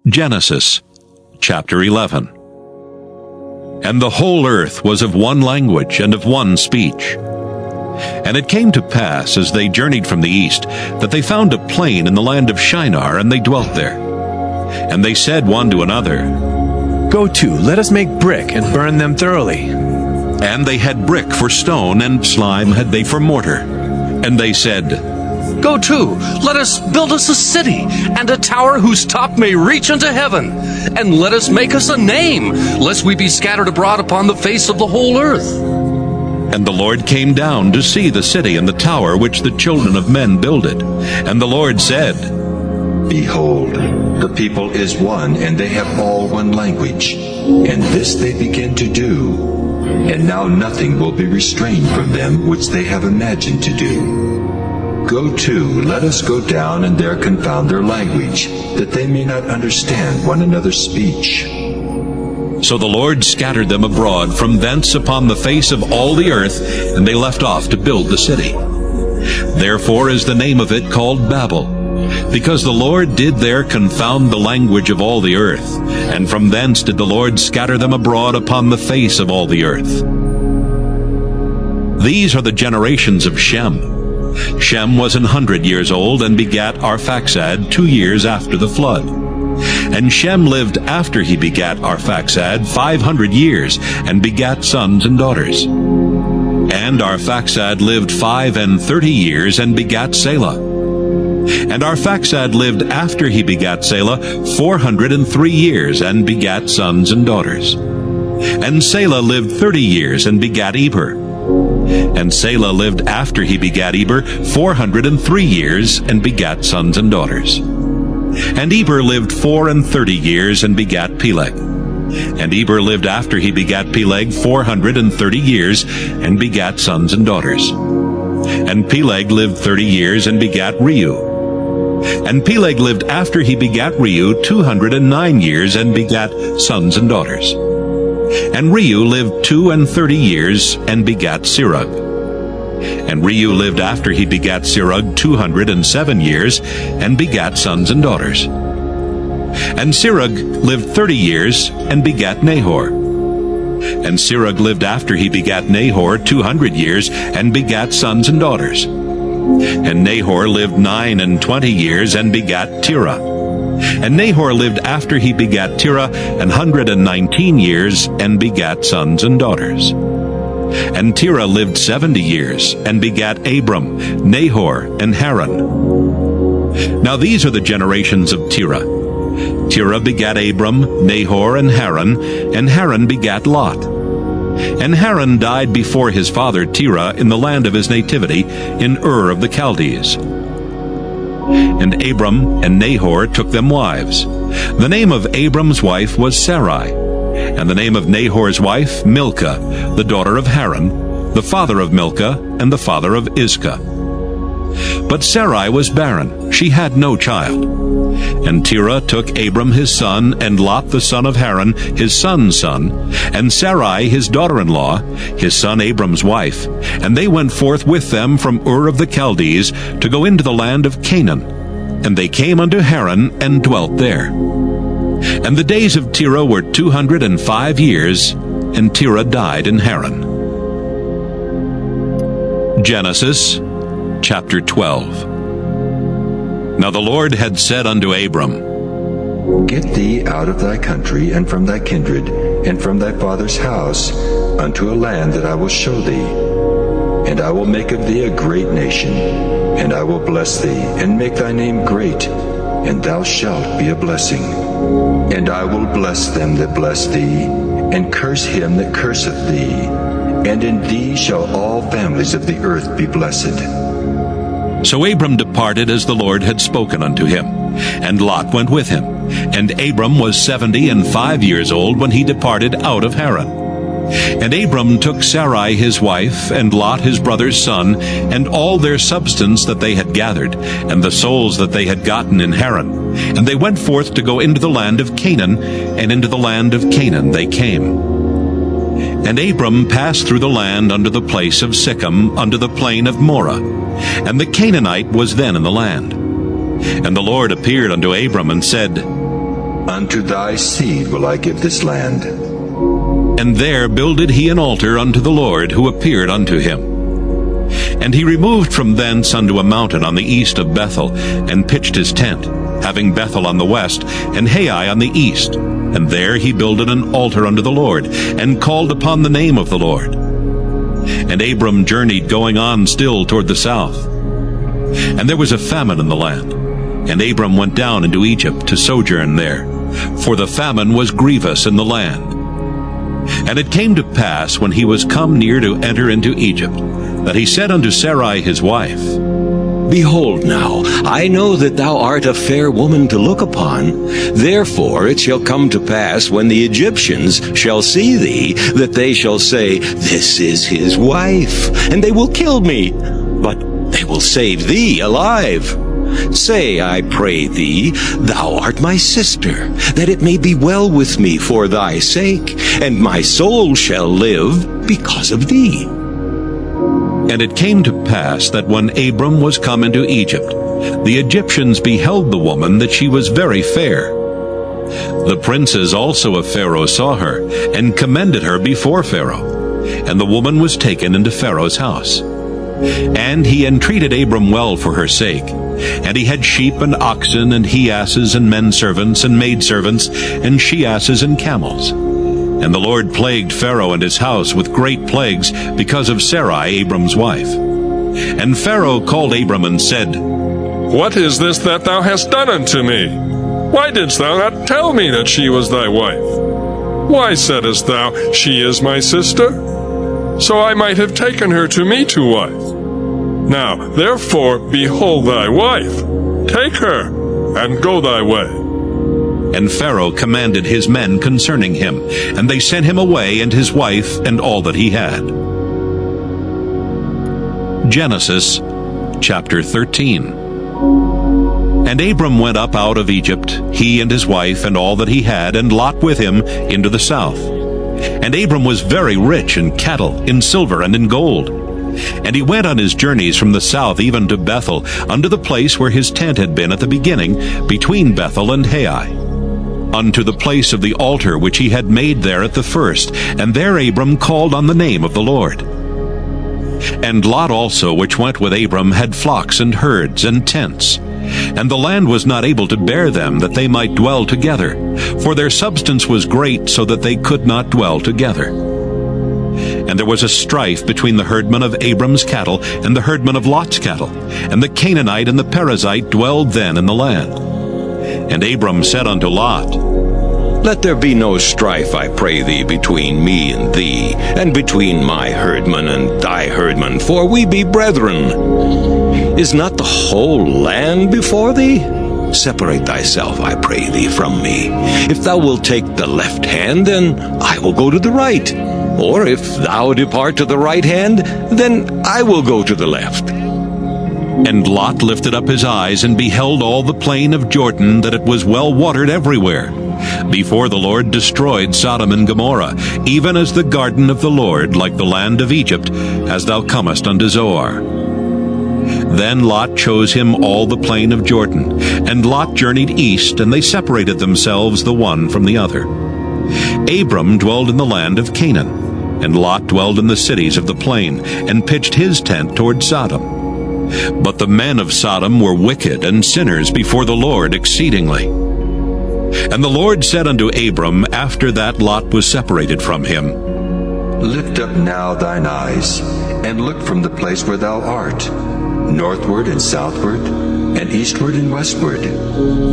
Genesis chapter 11. And the whole earth was of one language and of one speech. And it came to pass, as they journeyed from the east, that they found a plain in the land of Shinar, and they dwelt there. And they said one to another, Go to, let us make brick and burn them thoroughly. And they had brick for stone, and slime had they for mortar. And they said, Go to, let us build us a city, and a tower whose top may reach unto heaven. And let us make us a name, lest we be scattered abroad upon the face of the whole earth. And the Lord came down to see the city and the tower which the children of men builded. And the Lord said, Behold, the people is one, and they have all one language. And this they begin to do. And now nothing will be restrained from them which they have imagined to do. Go to, let us go down and there confound their language, that they may not understand one another's speech. So the Lord scattered them abroad from thence upon the face of all the earth, and they left off to build the city. Therefore is the name of it called Babel, because the Lord did there confound the language of all the earth, and from thence did the Lord scatter them abroad upon the face of all the earth. These are the generations of Shem. Shem was 100 years old, and begat Arphaxad 2 years after the flood. And Shem lived after he begat Arphaxad 500 years, and begat sons and daughters. And Arphaxad lived 35 years, and begat Selah. And Arphaxad lived after he begat Selah 403 years, and begat sons and daughters. And Selah lived 30 years, and begat Eber. And Selah lived after he begat Eber 403 years, and begat sons and daughters. And Eber lived 34 years, and begat Peleg. And Eber lived after he begat Peleg 430 years, and begat sons and daughters. And Peleg lived 30 years, and begat Reu. And Peleg lived after he begat Reu 209 years, and begat sons and daughters. And Reu lived 32 years, and begat Serug. And Reu lived after he begat Serug 207 years, and begat sons and daughters. And Serug lived 30 years, and begat Nahor. And Serug lived after he begat Nahor 200 years, and begat sons and daughters. And Nahor lived 29 years, and begat Terah. And Nahor lived after he begat Terah 119 years, and begat sons and daughters. And Terah lived 70 years, and begat Abram, Nahor, and Haran. Now these are the generations of Terah. Terah begat Abram, Nahor, and Haran begat Lot. And Haran died before his father Terah in the land of his nativity, in Ur of the Chaldees. And Abram and Nahor took them wives. The name of Abram's wife was Sarai, and the name of Nahor's wife Milcah, the daughter of Haran, the father of Milcah, and the father of Iscah. But Sarai was barren, she had no child. And Terah took Abram his son, and Lot the son of Haran, his son's son, and Sarai his daughter-in-law, his son Abram's wife, and they went forth with them from Ur of the Chaldees to go into the land of Canaan. And they came unto Haran, and dwelt there. And the days of Terah were 205 years, and Terah died in Haran. Genesis chapter 12. Now the Lord had said unto Abram, Get thee out of thy country, and from thy kindred, and from thy father's house, unto a land that I will show thee. And I will make of thee a great nation, and I will bless thee, and make thy name great, and thou shalt be a blessing. And I will bless them that bless thee, and curse him that curseth thee. And in thee shall all families of the earth be blessed. So Abram departed as the Lord had spoken unto him, and Lot went with him. And Abram was 75 years old when he departed out of Haran. And Abram took Sarai his wife, and Lot his brother's son, and all their substance that they had gathered, and the souls that they had gotten in Haran. And they went forth to go into the land of Canaan, and into the land of Canaan they came. And Abram passed through the land unto the place of Sichem, unto the plain of Moreh. And the Canaanite was then in the land. And the Lord appeared unto Abram, and said, Unto thy seed will I give this land. And there builded he an altar unto the Lord, who appeared unto him. And he removed from thence unto a mountain on the east of Bethel, and pitched his tent, having Bethel on the west, and Hai on the east. And there he builded an altar unto the Lord, and called upon the name of the Lord. And Abram journeyed, going on still toward the south. And there was a famine in the land. And Abram went down into Egypt to sojourn there, for the famine was grievous in the land. And it came to pass, when he was come near to enter into Egypt, that he said unto Sarai his wife, Behold now, I know that thou art a fair woman to look upon. Therefore it shall come to pass, when the Egyptians shall see thee, that they shall say, This is his wife, and they will kill me, but they will save thee alive. Say, I pray thee, thou art my sister, that it may be well with me for thy sake, and my soul shall live because of thee. And it came to pass that when Abram was come into Egypt, the Egyptians beheld the woman, that she was very fair. The princes also of Pharaoh saw her, and commended her before Pharaoh. And the woman was taken into Pharaoh's house. And he entreated Abram well for her sake. And he had sheep and oxen, and he-asses, and men-servants, and maidservants, and she-asses, and camels. And the Lord plagued Pharaoh and his house with great plagues, because of Sarai, Abram's wife. And Pharaoh called Abram and said, What is this that thou hast done unto me? Why didst thou not tell me that she was thy wife? Why saidst thou, She is my sister? So I might have taken her to me to wife. Now, therefore, behold thy wife. Take her, and go thy way. And Pharaoh commanded his men concerning him, and they sent him away, and his wife, and all that he had. Genesis chapter 13. And Abram went up out of Egypt, he and his wife, and all that he had, and Lot with him, into the south. And Abram was very rich in cattle, in silver, and in gold. And he went on his journeys from the south even to Bethel, unto the place where his tent had been at the beginning, between Bethel and Hai, unto the place of the altar which he had made there at the first. And there Abram called on the name of the Lord. And Lot also, which went with Abram, had flocks and herds and tents. And the land was not able to bear them, that they might dwell together, for their substance was great, so that they could not dwell together. And there was a strife between the herdmen of Abram's cattle and the herdmen of Lot's cattle, and the Canaanite and the Perizzite dwelled then in the land. And Abram said unto Lot, Let there be no strife, I pray thee, between me and thee, and between my herdmen and thy herdmen, for we be brethren. Is not the whole land before thee? Separate thyself, I pray thee, from me. If thou wilt take the left hand, then I will go to the right. Or if thou depart to the right hand, then I will go to the left. And Lot lifted up his eyes, and beheld all the plain of Jordan, that it was well watered everywhere, before the Lord destroyed Sodom and Gomorrah, even as the garden of the Lord, like the land of Egypt, as thou comest unto Zoar. Then Lot chose him all the plain of Jordan, and Lot journeyed east, and they separated themselves the one from the other. Abram dwelled in the land of Canaan, and Lot dwelled in the cities of the plain, and pitched his tent toward Sodom. But the men of Sodom were wicked and sinners before the Lord exceedingly. And the Lord said unto Abram, after that Lot was separated from him, Lift up now thine eyes, and look from the place where thou art, northward and southward, and eastward and westward.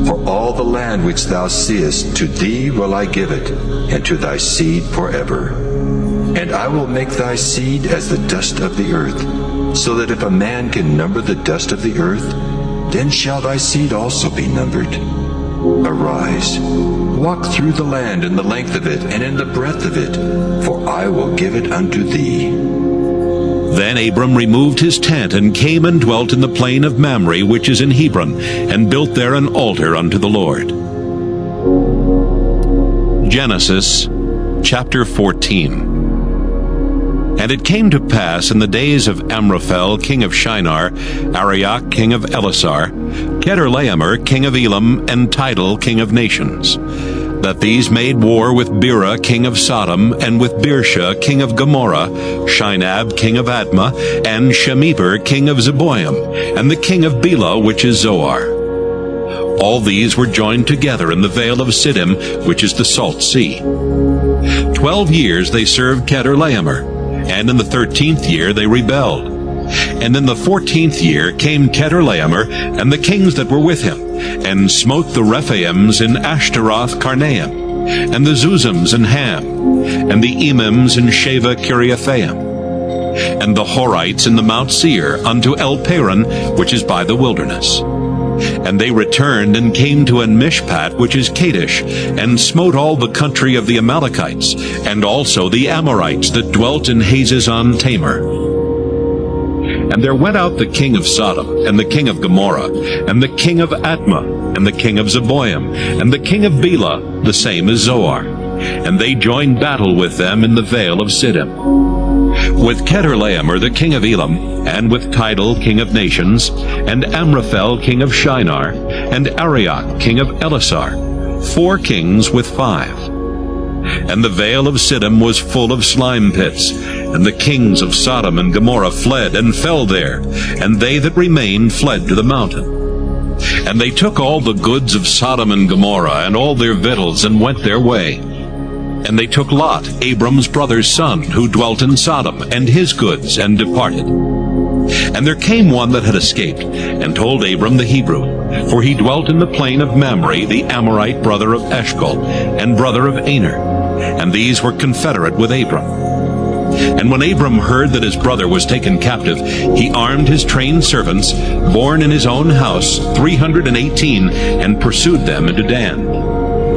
For all the land which thou seest, to thee will I give it, and to thy seed forever. And I will make thy seed as the dust of the earth, so that if a man can number the dust of the earth, then shall thy seed also be numbered. Arise, walk through the land in the length of it, and in the breadth of it, for I will give it unto thee. Then Abram removed his tent, and came and dwelt in the plain of Mamre, which is in Hebron, and built there an altar unto the Lord. Genesis chapter 14. And it came to pass in the days of Amraphel king of Shinar, Arioch king of Elasar, Chedorlaomer king of Elam, and Tidal king of nations, that these made war with Bera king of Sodom, and with Birsha king of Gomorrah, Shinab king of Admah, and Shemeber king of Zeboim, and the king of Bela, which is Zoar. All these were joined together in the vale of Siddim, which is the Salt Sea. 12 years they served Chedorlaomer, and in the 13th year they rebelled. And in the 14th year came Chedorlaomer and the kings that were with him, and smote the Rephaims in Ashtaroth Karnaim, and the Zuzims in Ham, and the Emims in Sheva Kiriathaim, and the Horites in the Mount Seir unto El Paran, which is by the wilderness. And they returned and came to En Mishpat, which is Kadesh, and smote all the country of the Amalekites, and also the Amorites that dwelt in Hazazon Tamar. And there went out the king of Sodom, and the king of Gomorrah, and the king of Admah, and the king of Zeboim, and the king of Bela, the same as Zoar. And they joined battle with them in the vale of Siddim. With Chedorlaomer the king of Elam, and with Tidal king of nations, and Amraphel king of Shinar, and Arioch king of Elasar, 4 kings with 5. And the vale of Siddim was full of slime pits, and the kings of Sodom and Gomorrah fled and fell there, and they that remained fled to the mountain. And they took all the goods of Sodom and Gomorrah, and all their victuals, and went their way. And they took Lot, Abram's brother's son, who dwelt in Sodom, and his goods, and departed. And there came one that had escaped, and told Abram the Hebrew, for he dwelt in the plain of Mamre, the Amorite brother of Eshcol, and brother of Aner, and these were confederate with Abram. And when Abram heard that his brother was taken captive, he armed his trained servants, born in his own house, 318, and pursued them into Dan.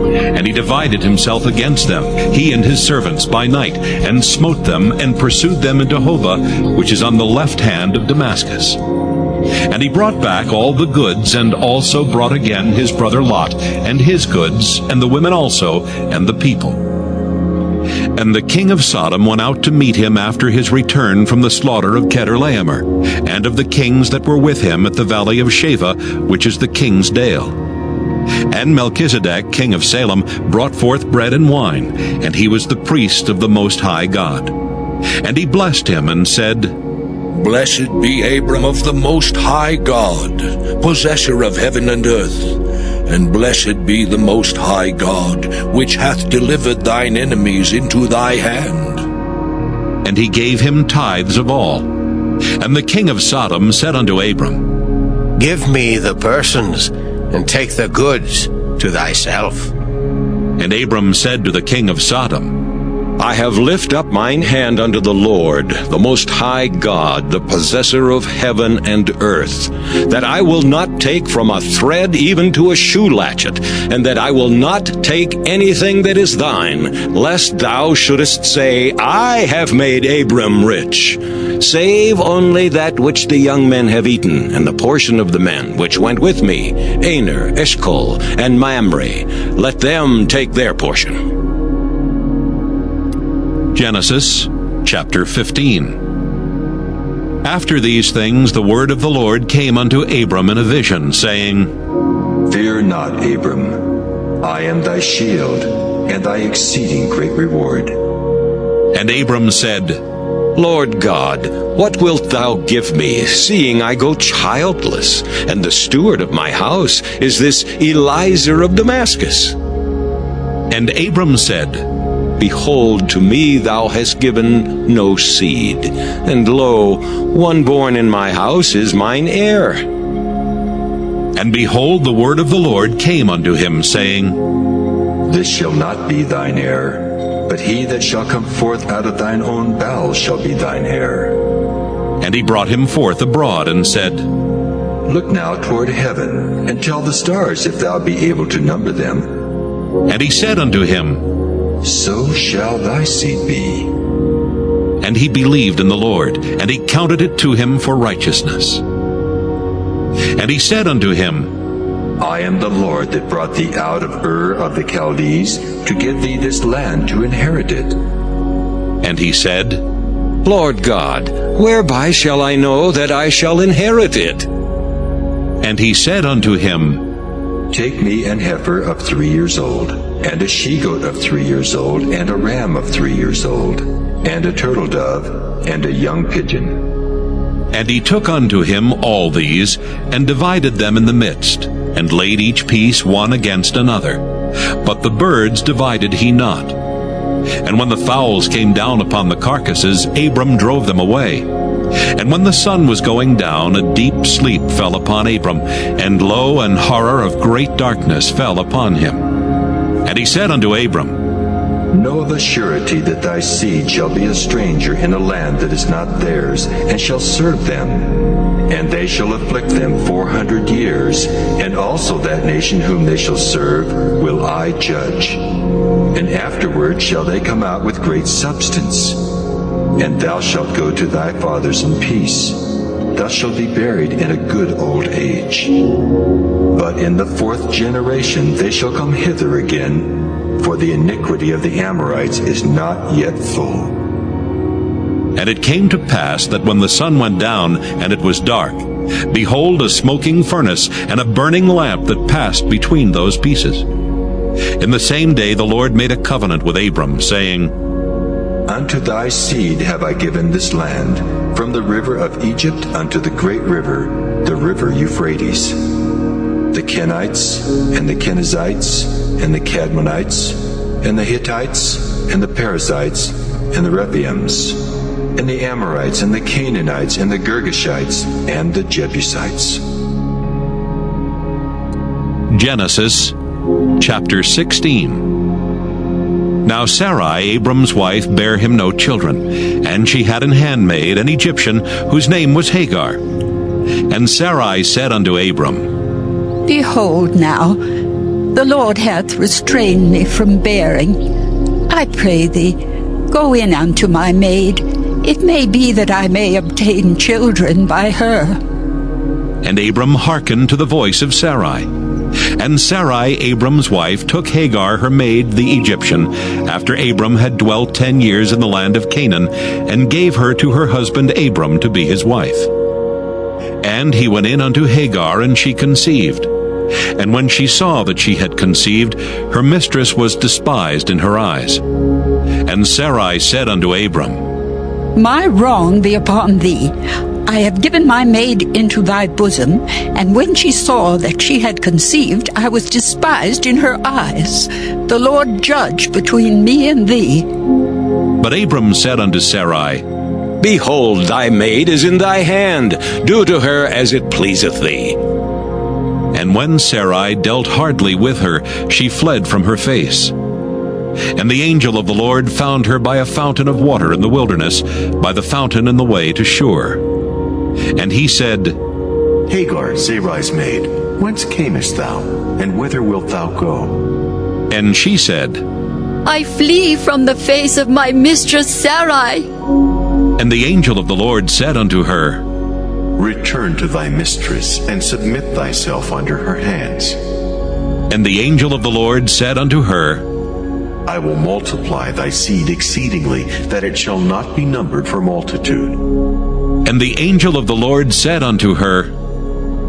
And he divided himself against them, he and his servants, by night, and smote them, and pursued them into Hobah, which is on the left hand of Damascus. And he brought back all the goods, and also brought again his brother Lot, and his goods, and the women also, and the people. And the king of Sodom went out to meet him after his return from the slaughter of Chedorlaomer, and of the kings that were with him at the valley of Sheva, which is the king's dale. And Melchizedek, king of Salem, brought forth bread and wine, and he was the priest of the Most High God. And he blessed him, and said, Blessed be Abram of the Most High God, possessor of heaven and earth. And blessed be the Most High God, which hath delivered thine enemies into thy hand. And he gave him tithes of all. And the king of Sodom said unto Abram, Give me the persons, and take the goods to thyself. And Abram said to the king of Sodom, I have lifted up mine hand unto the Lord, the Most High God, the possessor of heaven and earth, that I will not take from a thread even to a shoe latchet, and that I will not take anything that is thine, lest thou shouldest say, I have made Abram rich. Save only that which the young men have eaten, and the portion of the men which went with me, Aner, Eshcol, and Mamre. Let them take their portion. Genesis chapter 15. After these things the word of the Lord came unto Abram in a vision, saying, Fear not, Abram. I am thy shield, and thy exceeding great reward. And Abram said, Lord God, what wilt thou give me, seeing I go childless, and the steward of my house is this Eliezer of Damascus? And Abram said, Behold, to me thou hast given no seed, and lo, one born in my house is mine heir. And behold, the word of the Lord came unto him, saying, This shall not be thine heir, but he that shall come forth out of thine own bowels shall be thine heir. And he brought him forth abroad, and said, Look now toward heaven, and tell the stars if thou be able to number them. And he said unto him, So shall thy seed be. And he believed in the Lord, and he counted it to him for righteousness. And he said unto him, I am the Lord that brought thee out of Ur of the Chaldees, to give thee this land to inherit it. And he said, Lord God, whereby shall I know that I shall inherit it? And he said unto him, Take me an heifer of 3 years old, and a she-goat of 3 years old, and a ram of 3 years old, and a turtle dove, and a young pigeon. And he took unto him all these, and divided them in the midst, and laid each piece one against another. But the birds divided he not. And when the fowls came down upon the carcasses, Abram drove them away. And when the sun was going down, a deep sleep fell upon Abram, and lo, an horror of great darkness fell upon him. And he said unto Abram, Know of a surety that thy seed shall be a stranger in a land that is not theirs, and shall serve them. And they shall afflict them 400 years, and also that nation whom they shall serve will I judge. And afterward shall they come out with great substance. And thou shalt go to thy fathers in peace. Thou shalt be buried in a good old age. But in the 4th generation they shall come hither again, for the iniquity of the Amorites is not yet full. And it came to pass that when the sun went down, and it was dark, behold, a smoking furnace, and a burning lamp that passed between those pieces. In the same day the Lord made a covenant with Abram, saying, Unto thy seed have I given this land, from the river of Egypt unto the great river, the river Euphrates. The Kenites, and the Kenizzites, and the Cadmonites, and the Hittites, and the Perizzites, and the Rephaims, and the Amorites, and the Canaanites, and the Girgashites, and the Jebusites. Genesis chapter 16. Now Sarai, Abram's wife, bare him no children, and she had an handmaid, an Egyptian, whose name was Hagar. And Sarai said unto Abram, Behold now, the Lord hath restrained me from bearing. I pray thee, go in unto my maid. It may be that I may obtain children by her. And Abram hearkened to the voice of Sarai. And Sarai, Abram's wife, took Hagar her maid, the Egyptian, after Abram had dwelt 10 years in the land of Canaan, and gave her to her husband Abram to be his wife. And he went in unto Hagar, and she conceived. And when she saw that she had conceived, her mistress was despised in her eyes. And Sarai said unto Abram, My wrong be upon thee. I have given my maid into thy bosom, and when she saw that she had conceived, I was despised in her eyes. The Lord judge between me and thee. But Abram said unto Sarai, Behold, thy maid is in thy hand. Do to her as it pleaseth thee. And when Sarai dealt hardly with her, she fled from her face. And the angel of the Lord found her by a fountain of water in the wilderness, by the fountain in the way to Shur. And he said, Hagar, Sarai's maid, whence camest thou, and whither wilt thou go? And she said, I flee from the face of my mistress Sarai. And the angel of the Lord said unto her, Return to thy mistress, and submit thyself under her hands. And the angel of the Lord said unto her, I will multiply thy seed exceedingly, that it shall not be numbered for multitude. And the angel of the Lord said unto her,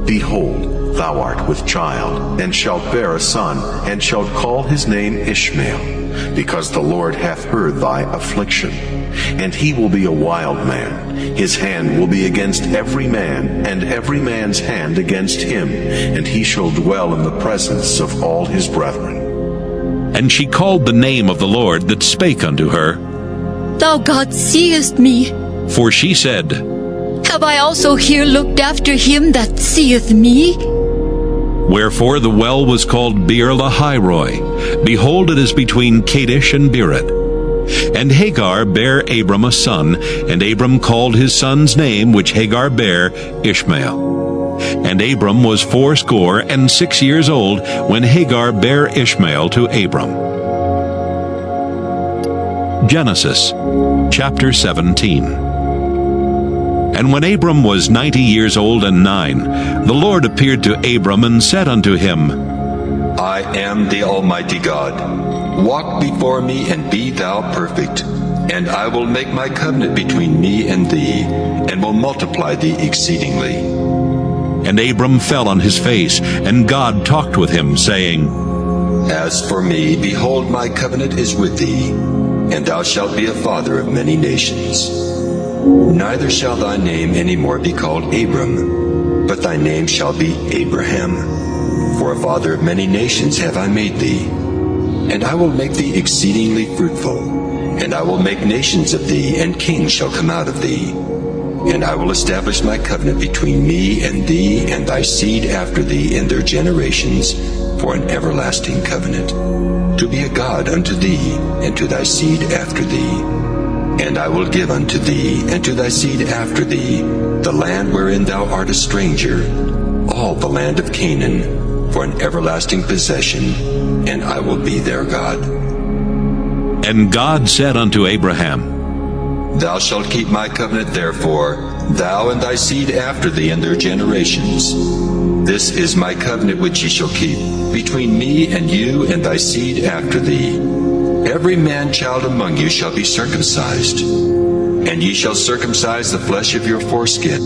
Behold, thou art with child, and shalt bear a son, and shalt call his name Ishmael, because the Lord hath heard thy affliction. And he will be a wild man. His hand will be against every man, and every man's hand against him, and he shall dwell in the presence of all his brethren. And she called the name of the Lord that spake unto her, Thou God seest me. For she said, Have I also here looked after him that seeth me? Wherefore the well was called Beer Lahairoi. Behold, it is between Kadesh and Bered. And Hagar bare Abram a son, and Abram called his son's name, which Hagar bare, Ishmael. And Abram was 86 years old when Hagar bare Ishmael to Abram. Genesis chapter 17. And when Abram was 90 years old and 9, the Lord appeared to Abram and said unto him, I am the Almighty God. Walk before me and be thou perfect, and I will make my covenant between me and thee, and will multiply thee exceedingly. And Abram fell on his face, and God talked with him, saying, As for me, behold, my covenant is with thee, and thou shalt be a father of many nations. Neither shall thy name any more be called Abram, but thy name shall be Abraham. For a father of many nations have I made thee. And I will make thee exceedingly fruitful, and I will make nations of thee, and kings shall come out of thee. And I will establish my covenant between me and thee and thy seed after thee in their generations, for an everlasting covenant, to be a God unto thee and to thy seed after thee. And I will give unto thee and to thy seed after thee the land wherein thou art a stranger, all the land of Canaan, for an everlasting possession, and I will be their God. And God said unto Abraham, Thou shalt keep my covenant therefore, thou and thy seed after thee in their generations. This is my covenant which ye shall keep, between me and you and thy seed after thee. Every man-child among you shall be circumcised, and ye shall circumcise the flesh of your foreskin,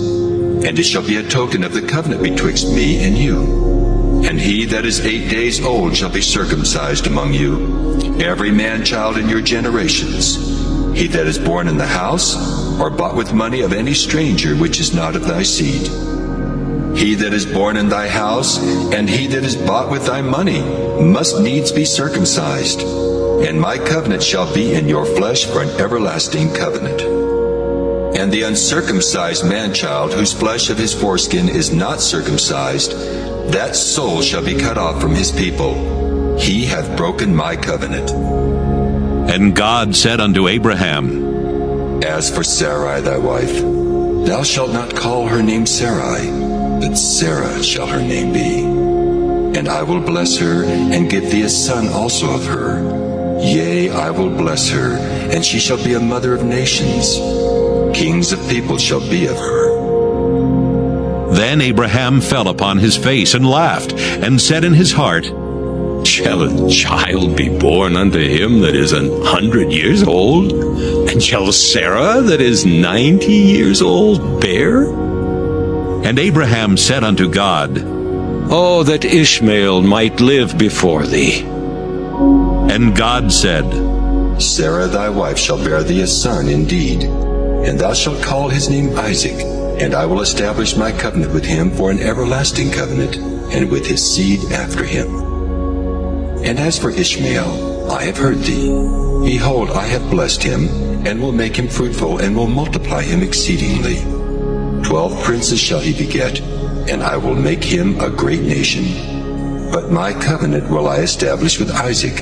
and it shall be a token of the covenant betwixt me and you. And he that is 8 days old shall be circumcised among you, every man-child in your generations. He that is born in the house, or bought with money of any stranger which is not of thy seed. He that is born in thy house, and he that is bought with thy money, must needs be circumcised. And my covenant shall be in your flesh for an everlasting covenant. And the uncircumcised man-child, whose flesh of his foreskin is not circumcised, that soul shall be cut off from his people. He hath broken my covenant. And God said unto Abraham, As for Sarai thy wife, thou shalt not call her name Sarai, but Sarah shall her name be. And I will bless her, and give thee a son also of her. Yea, I will bless her, and she shall be a mother of nations. Kings of people shall be of her. Then Abraham fell upon his face and laughed, and said in his heart, Shall a child be born unto him that is 100 years old? And shall Sarah that is 90 years old bear? And Abraham said unto God, Oh, that Ishmael might live before thee. And God said, Sarah thy wife shall bear thee a son indeed, and thou shalt call his name Isaac, and I will establish my covenant with him for an everlasting covenant, and with his seed after him. And as for Ishmael, I have heard thee. Behold, I have blessed him, and will make him fruitful, and will multiply him exceedingly. 12 princes shall he beget, and I will make him a great nation. But my covenant will I establish with Isaac,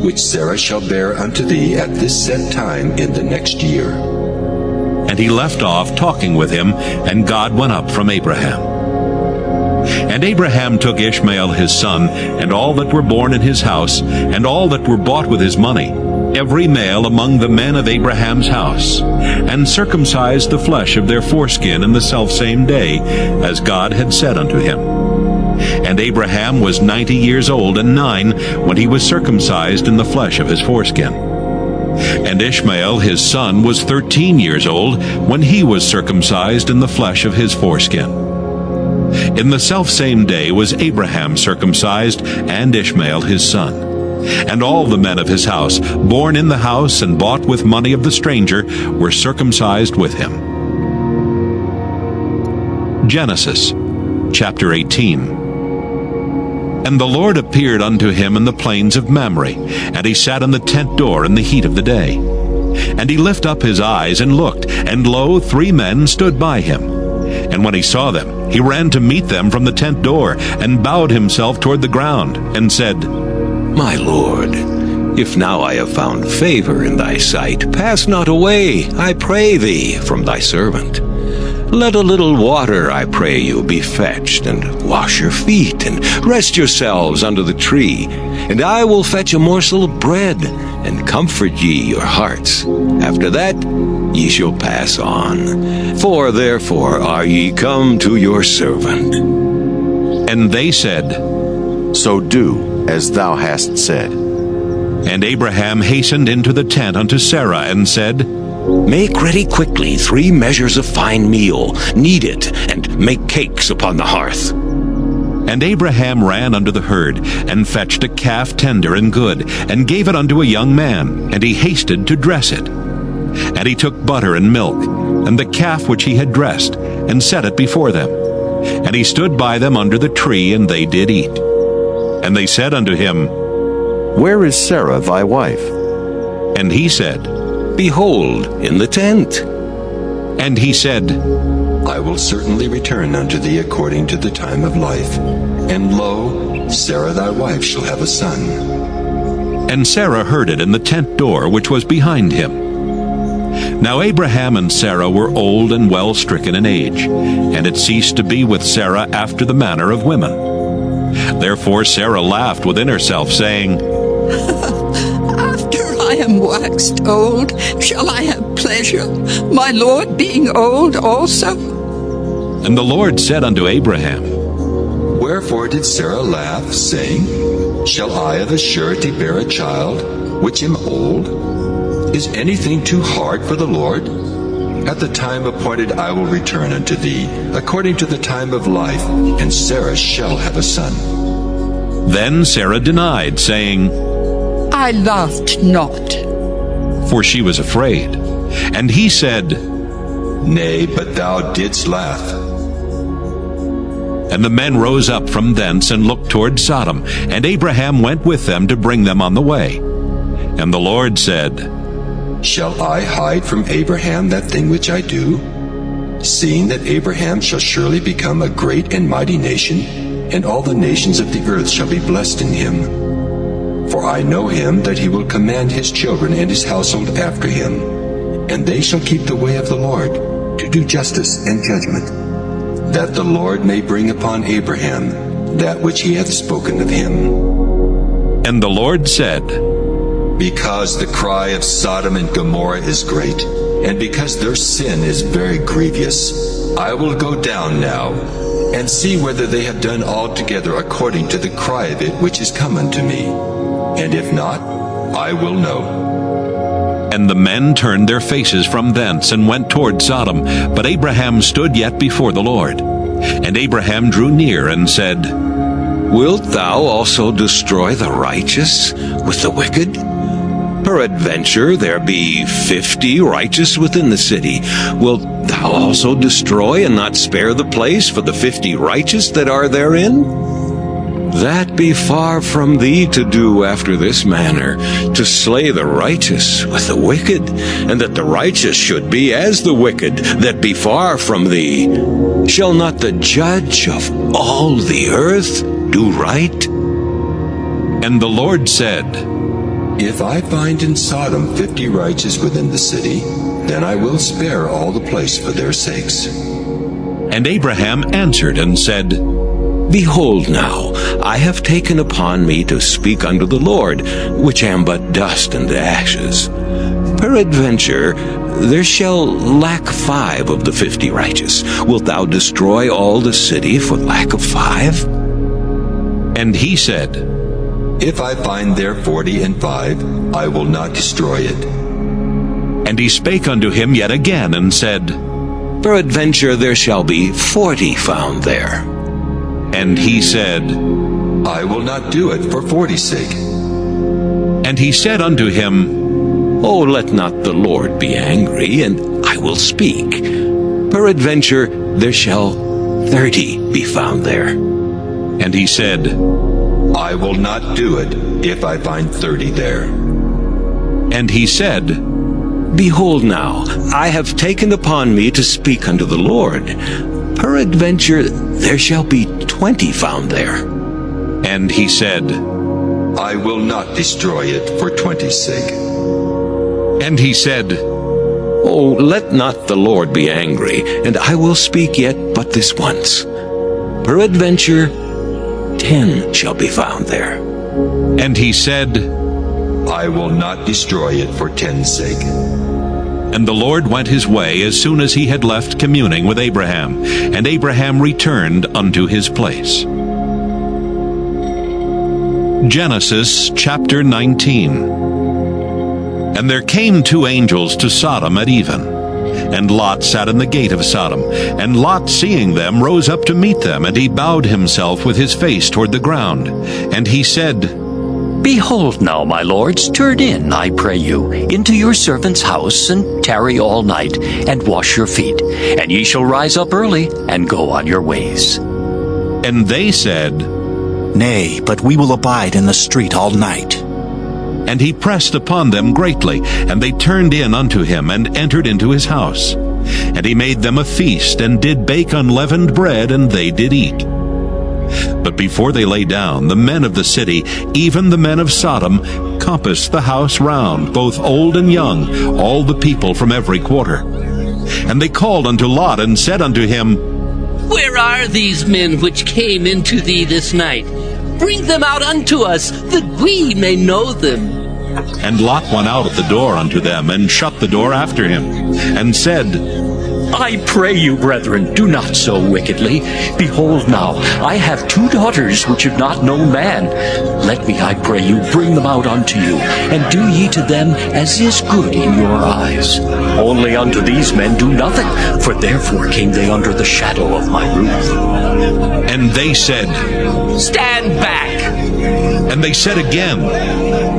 which Sarah shall bear unto thee at this set time in the next year. And he left off talking with him, and God went up from Abraham. And Abraham took Ishmael his son, and all that were born in his house, and all that were bought with his money, every male among the men of Abraham's house, and circumcised the flesh of their foreskin in the selfsame day, as God had said unto him. And Abraham was 90 years old and 9 when he was circumcised in the flesh of his foreskin. And Ishmael his son was 13 years old when he was circumcised in the flesh of his foreskin. In the selfsame day was Abraham circumcised, and Ishmael his son. And all the men of his house, born in the house and bought with money of the stranger, were circumcised with him. Genesis chapter 18. And the Lord appeared unto him in the plains of Mamre, and he sat in the tent door in the heat of the day. And he lifted up his eyes and looked, and lo, 3 men stood by him. And when he saw them, he ran to meet them from the tent door, and bowed himself toward the ground, and said, My Lord, if now I have found favor in thy sight, pass not away, I pray thee, from thy servant. Let a little water, I pray you, be fetched, and wash your feet, and rest yourselves under the tree. And I will fetch a morsel of bread, and comfort ye your hearts. After that ye shall pass on. For therefore are ye come to your servant. And they said, So do as thou hast said. And Abraham hastened into the tent unto Sarah, and said, Make ready quickly 3 measures of fine meal, knead it, and make cakes upon the hearth. And Abraham ran unto the herd, and fetched a calf tender and good, and gave it unto a young man, and he hasted to dress it. And he took butter and milk, and the calf which he had dressed, and set it before them. And he stood by them under the tree, and they did eat. And they said unto him, Where is Sarah thy wife? And he said, Behold, in the tent. And he said, I will certainly return unto thee according to the time of life. And lo, Sarah thy wife shall have a son. And Sarah heard it in the tent door which was behind him. Now Abraham and Sarah were old and well stricken in age, and it ceased to be with Sarah after the manner of women. Therefore Sarah laughed within herself, saying, After I am waxed old, shall I have pleasure, my Lord being old also? And the Lord said unto Abraham, Wherefore did Sarah laugh, saying, Shall I of a surety bear a child, which am old? Is anything too hard for the Lord? At the time appointed I will return unto thee, according to the time of life, and Sarah shall have a son. Then Sarah denied, saying, I laughed not. For she was afraid. And he said, Nay, but thou didst laugh. And the men rose up from thence, and looked toward Sodom, and Abraham went with them to bring them on the way. And the Lord said, Shall I hide from Abraham that thing which I do? Seeing that Abraham shall surely become a great and mighty nation, and all the nations of the earth shall be blessed in him. For I know him that he will command his children and his household after him, and they shall keep the way of the Lord, to do justice and judgment, that the Lord may bring upon Abraham that which he hath spoken of him. And the Lord said, Because the cry of Sodom and Gomorrah is great, and because their sin is very grievous, I will go down now, and see whether they have done altogether according to the cry of it which is come unto me. And if not, I will know. And the men turned their faces from thence, and went toward Sodom. But Abraham stood yet before the Lord. And Abraham drew near, and said, Wilt thou also destroy the righteous with the wicked? Peradventure there be 50 righteous within the city. Wilt thou also destroy and not spare the place for the 50 righteous that are therein? That be far from thee to do after this manner, to slay the righteous with the wicked, and that the righteous should be as the wicked that be far from thee. Shall not the judge of all the earth do right? And the Lord said, If I find in Sodom 50 righteous within the city, then I will spare all the place for their sakes. And Abraham answered and said, Behold now, I have taken upon me to speak unto the Lord, which am but dust and ashes. Peradventure there shall lack 5 of the 50 righteous. Wilt thou destroy all the city for lack of 5? And he said, If I find there 40 and 5, I will not destroy it. And he spake unto him yet again, and said, Peradventure there shall be 40 found there. And he said, I will not do it for 40's sake. And he said unto him, Oh, let not the Lord be angry, and I will speak. Peradventure there shall 30 be found there. And he said, I will not do it if I find 30 there. And he said, Behold now, I have taken upon me to speak unto the Lord. Peradventure there shall be 20 found there. And he said, I will not destroy it for 20's sake. And he said, Oh, let not the Lord be angry, and I will speak yet but this once. Peradventure 10 shall be found there. And he said, I will not destroy it for 10's sake. And the Lord went his way as soon as he had left communing with Abraham, and Abraham returned unto his place. Genesis chapter 19. And there came two angels to Sodom at even. And Lot sat in the gate of Sodom. And Lot, seeing them, rose up to meet them, and he bowed himself with his face toward the ground. And he said, Behold now, my lords, turn in, I pray you, into your servant's house, and tarry all night, and wash your feet. And ye shall rise up early, and go on your ways. And they said, Nay, but we will abide in the street all night. And he pressed upon them greatly, and they turned in unto him, and entered into his house. And he made them a feast, and did bake unleavened bread, and they did eat. But before they lay down, the men of the city, even the men of Sodom, compassed the house round, both old and young, all the people from every quarter. And they called unto Lot, and said unto him, Where are these men which came into thee this night? Bring them out unto us, that we may know them. And Lot went out at the door unto them, and shut the door after him, and said, I pray you, brethren, do not so wickedly. Behold now, I have 2 daughters which have not known man. Let me, I pray you, bring them out unto you, and do ye to them as is good in your eyes. Only unto these men do nothing, for therefore came they under the shadow of my roof. And they said, Stand back. And they said again,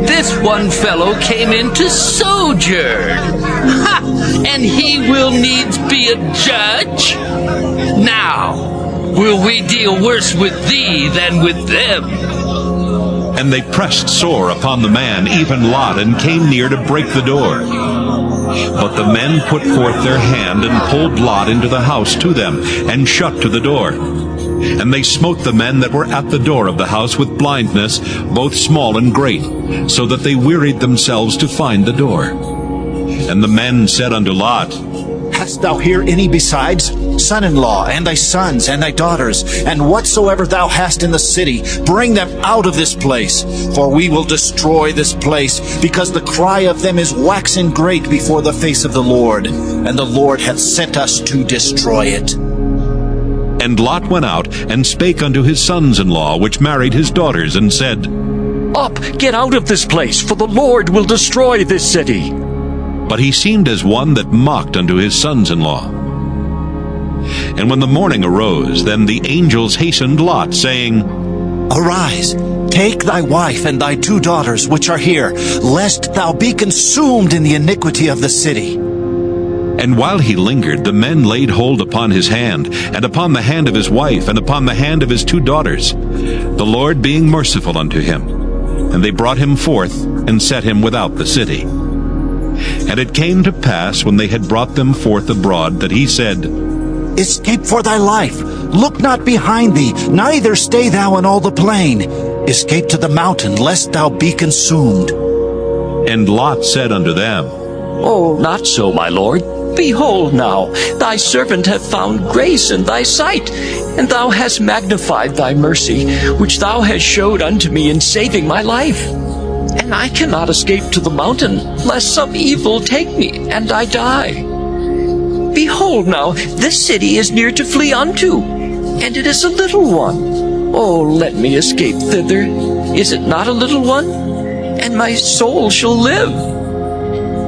This one fellow came in to sojourn. Ha! And he will needs be a judge? Now, will we deal worse with thee than with them? And they pressed sore upon the man, even Lot, and came near to break the door. But the men put forth their hand, and pulled Lot into the house to them, and shut to the door. And they smote the men that were at the door of the house with blindness, both small and great, so that they wearied themselves to find the door. And the men said unto Lot, Hast thou here any besides? Son-in-law, and thy sons, and thy daughters, and whatsoever thou hast in the city, bring them out of this place. For we will destroy this place, because the cry of them is waxen great before the face of the Lord, and the Lord hath sent us to destroy it. And Lot went out, and spake unto his sons-in-law, which married his daughters, and said, Up, get out of this place, for the Lord will destroy this city. But he seemed as one that mocked unto his sons-in-law. And when the morning arose, then the angels hastened Lot, saying, Arise, take thy wife and thy 2 daughters which are here, lest thou be consumed in the iniquity of the city. And while he lingered, the men laid hold upon his hand, and upon the hand of his wife, and upon the hand of his 2 daughters, the Lord being merciful unto him. And they brought him forth, and set him without the city. And it came to pass, when they had brought them forth abroad, that he said, Escape for thy life. Look not behind thee, neither stay thou in all the plain. Escape to the mountain, lest thou be consumed. And Lot said unto them, Oh, not so, my lord. Behold now, thy servant hath found grace in thy sight, and thou hast magnified thy mercy, which thou hast showed unto me in saving my life. And I cannot escape to the mountain, lest some evil take me, and I die. Behold now, this city is near to flee unto, and it is a little one. Oh, let me escape thither. Is it not a little one? And my soul shall live.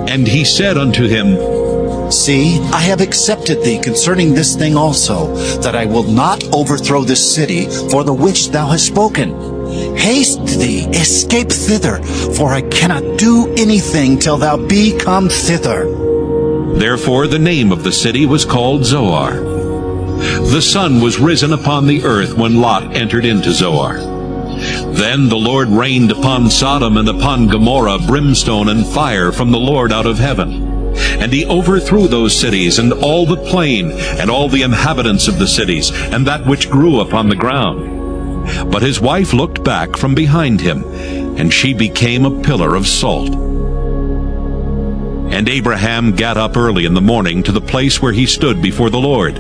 And he said unto him, See, I have accepted thee concerning this thing also, that I will not overthrow this city for the which thou hast spoken. Haste thee, escape thither, for I cannot do anything till thou be come thither. Therefore the name of the city was called Zoar. The sun was risen upon the earth when Lot entered into Zoar. Then the Lord rained upon Sodom and upon Gomorrah brimstone and fire from the Lord out of heaven. And he overthrew those cities, and all the plain, and all the inhabitants of the cities, and that which grew upon the ground. But his wife looked back from behind him, and she became a pillar of salt. And Abraham gat up early in the morning to the place where he stood before the Lord.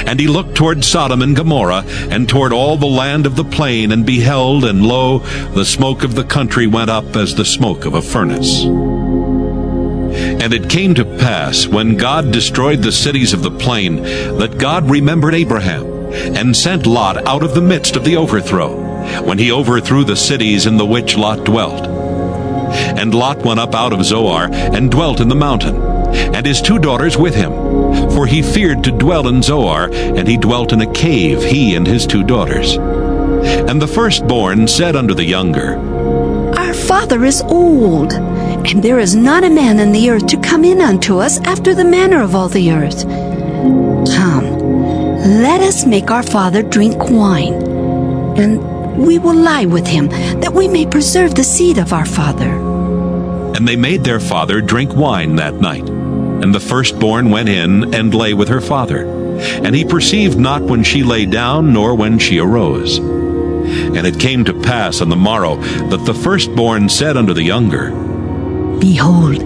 And he looked toward Sodom and Gomorrah, and toward all the land of the plain, and beheld, and lo, the smoke of the country went up as the smoke of a furnace. And it came to pass, when God destroyed the cities of the plain, that God remembered Abraham, and sent Lot out of the midst of the overthrow, when he overthrew the cities in the which Lot dwelt. And Lot went up out of Zoar, and dwelt in the mountain, and his 2 daughters with him. For he feared to dwell in Zoar, and he dwelt in a cave, he and his 2 daughters. And the firstborn said unto the younger, Our father is old, and there is not a man in the earth to come in unto us after the manner of all the earth. Come, let us make our father drink wine, and we will lie with him, that we may preserve the seed of our father. And they made their father drink wine that night. And the firstborn went in and lay with her father. And he perceived not when she lay down, nor when she arose. And it came to pass on the morrow that the firstborn said unto the younger, Behold,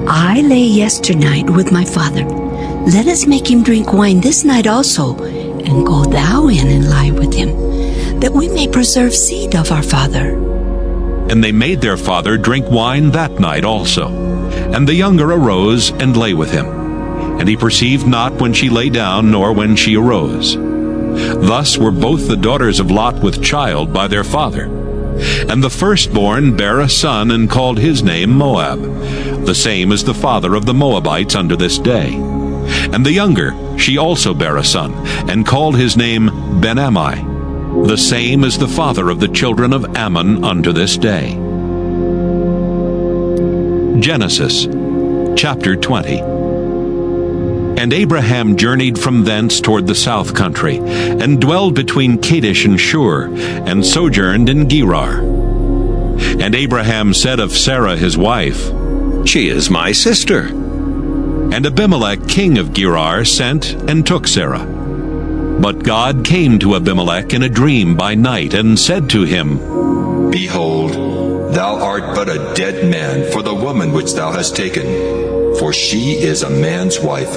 I lay yesternight with my father. Let us make him drink wine this night also, and go thou in and lie with him, that we may preserve seed of our father. And they made their father drink wine that night also. And the younger arose and lay with him. And he perceived not when she lay down, nor when she arose. Thus were both the daughters of Lot with child by their father. And the firstborn bare a son, and called his name Moab. The same is the father of the Moabites unto this day. And the younger, she also bare a son, and called his name Ben-Ammi. The same is the father of the children of Ammon unto this day. Genesis chapter 20. And Abraham journeyed from thence toward the south country, and dwelled between Kadesh and Shur, and sojourned in Gerar. And Abraham said of Sarah his wife, She is my sister. And Abimelech king of Gerar sent and took Sarah. But God came to Abimelech in a dream by night, and said to him, Behold, thou art but a dead man for the woman which thou hast taken, for she is a man's wife.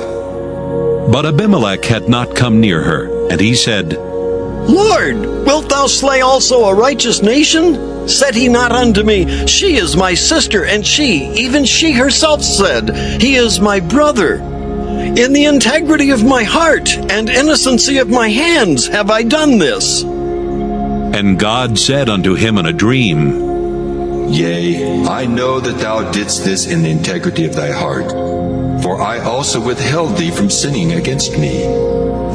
But Abimelech had not come near her, and he said, Lord, wilt thou slay also a righteous nation? Said he not unto me, She is my sister, and she, even she herself said, He is my brother. In the integrity of my heart and innocency of my hands have I done this. And God said unto him in a dream, Yea, I know that thou didst this in the integrity of thy heart, for I also withheld thee from sinning against me.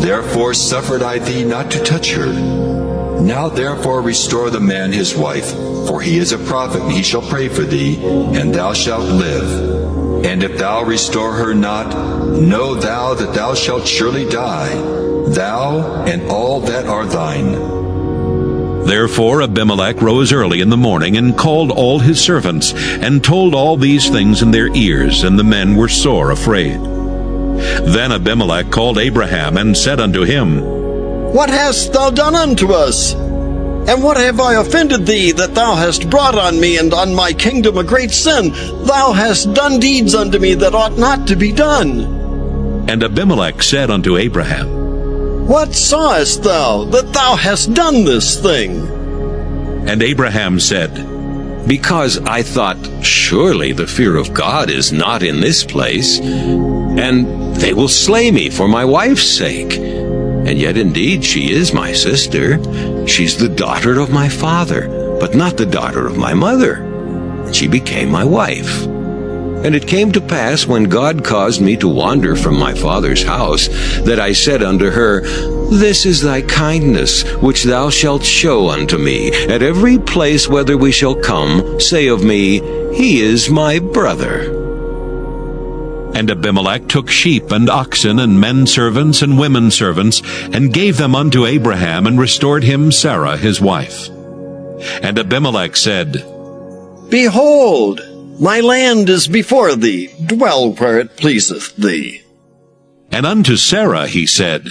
Therefore suffered I thee not to touch her. Now therefore restore the man his wife, for he is a prophet, and he shall pray for thee, and thou shalt live. And if thou restore her not, know thou that thou shalt surely die, thou and all that are thine. Therefore Abimelech rose early in the morning, and called all his servants, and told all these things in their ears, and the men were sore afraid. Then Abimelech called Abraham, and said unto him, What hast thou done unto us? And what have I offended thee, that thou hast brought on me and on my kingdom a great sin? Thou hast done deeds unto me that ought not to be done. And Abimelech said unto Abraham, What sawest thou, that thou hast done this thing? And Abraham said, Because I thought, surely the fear of God is not in this place, and they will slay me for my wife's sake. And yet indeed she is my sister. She's the daughter of my father, but not the daughter of my mother. She became my wife. And it came to pass, when God caused me to wander from my father's house, that I said unto her, This is thy kindness, which thou shalt show unto me. At every place whither we shall come, say of me, He is my brother. And Abimelech took sheep and oxen and men servants and women servants, and gave them unto Abraham, and restored him Sarah his wife. And Abimelech said, Behold, my land is before thee, dwell where it pleaseth thee. And unto Sarah he said,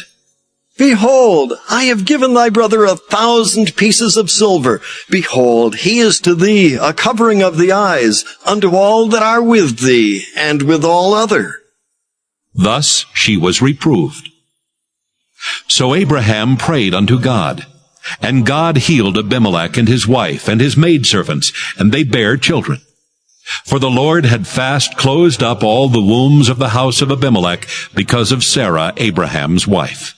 Behold, I have given thy brother 1,000 pieces of silver. Behold, he is to thee a covering of the eyes, unto all that are with thee, and with all other. Thus she was reproved. So Abraham prayed unto God, and God healed Abimelech and his wife and his maidservants, and they bare children. For the Lord had fast closed up all the wombs of the house of Abimelech because of Sarah, Abraham's wife.